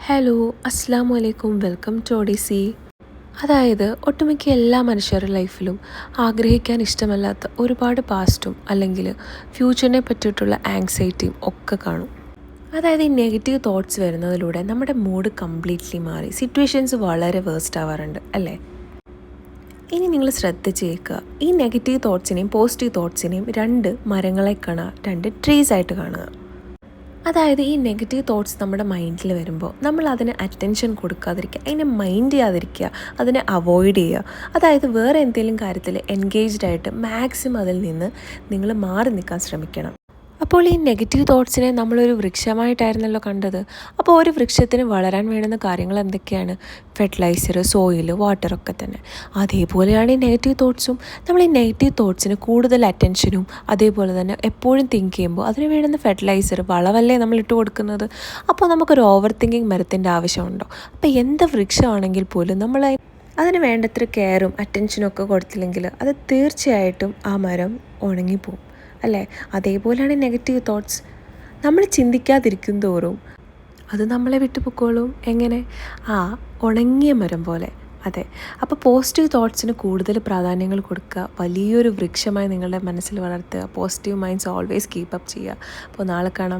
Hello, അസ്സാം വലൈക്കും, welcome to Odissi. അതായത് ഒട്ടുമിക്ക എല്ലാ മനുഷ്യരുടെ ലൈഫിലും ആഗ്രഹിക്കാൻ ഇഷ്ടമല്ലാത്ത ഒരുപാട് പാസ്റ്റും അല്ലെങ്കിൽ ഫ്യൂച്ചറിനെ പറ്റിയിട്ടുള്ള ആങ്സൈറ്റിയും ഒക്കെ കാണും. അതായത് ഈ നെഗറ്റീവ് തോട്ട്സ് വരുന്നതിലൂടെ നമ്മുടെ മൂഡ് കംപ്ലീറ്റ്ലി മാറി സിറ്റുവേഷൻസ് വളരെ വേസ്റ്റ് ആവാറുണ്ട് അല്ലേ? ഇനി നിങ്ങൾ ശ്രദ്ധിച്ച് കേൾക്കുക. ഈ നെഗറ്റീവ് തോട്ട്സിനെയും പോസിറ്റീവ് തോട്ട്സിനെയും രണ്ട് മരങ്ങളെ കാണുക, രണ്ട് ട്രീസ് ആയിട്ട് കാണുക. അതായത് ഈ നെഗറ്റീവ് തോട്ട്സ് നമ്മുടെ മൈൻഡിൽ വരുമ്പോൾ നമ്മൾ അതിന് അറ്റൻഷൻ കൊടുക്കാതിരിക്കുക, അതിനെ മൈൻഡ് ചെയ്യാതിരിക്കുക, അതിനെ അവോയ്ഡ് ചെയ്യുക. അതായത് വേറെ എന്തെങ്കിലും കാര്യത്തിൽ എൻഗേജ്ഡ് ആയിട്ട് മാക്സിമം അതിൽ നിന്ന് നിങ്ങൾ മാറി നിൽക്കാൻ ശ്രമിക്കണം. അപ്പോൾ ഈ നെഗറ്റീവ് തോട്ട്സിനെ നമ്മളൊരു വൃക്ഷമായിട്ടായിരുന്നല്ലോ കണ്ടത്. അപ്പോൾ ഒരു വൃക്ഷത്തിന് വളരാൻ വേണ്ടുന്ന കാര്യങ്ങൾ എന്തൊക്കെയാണ്? ഫെർട്ടിലൈസർ, സോയിൽ, വാട്ടറൊക്കെ തന്നെ. അതേപോലെയാണ് ഈ നെഗറ്റീവ് തോട്ട്സും. നമ്മൾ ഈ നെഗറ്റീവ് തോട്ട്സിന് കൂടുതൽ അറ്റൻഷനും അതേപോലെ തന്നെ എപ്പോഴും തിങ്ക് ചെയ്യുമ്പോൾ അതിന് വേണ്ടുന്ന ഫെർട്ടിലൈസർ, വളമല്ലേ നമ്മൾ ഇട്ട് കൊടുക്കുന്നത്. അപ്പോൾ നമുക്കൊരു ഓവർ തിങ്കിങ് മരത്തിൻ്റെ ആവശ്യമുണ്ടോ? അപ്പോൾ എന്ത് വൃക്ഷമാണെങ്കിൽ പോലും നമ്മൾ അതിന് വേണ്ടത്ര കെയറും അറ്റൻഷനും ഒക്കെ കൊടുത്തില്ലെങ്കിൽ അത് തീർച്ചയായിട്ടും ആ മരം ഉണങ്ങിപ്പോവും അല്ലേ? അതേപോലെയാണ് നെഗറ്റീവ് തോട്ട്സ്. നമ്മൾ ചിന്തിക്കാതിരിക്കും തോറും അത് നമ്മളെ വിട്ടു പൊക്കോളും. എങ്ങനെ? ആ ഉണങ്ങിയ മരം പോലെ. അതെ. അപ്പോൾ പോസിറ്റീവ് തോട്ട്സിന് കൂടുതൽ പ്രാധാന്യങ്ങൾ കൊടുക്കുക, വലിയൊരു വൃക്ഷമായി നിങ്ങളുടെ മനസ്സിൽ വളർത്തുക. Positive minds always keep up ചെയ്യുക. അപ്പോൾ നാളെ കാണാം.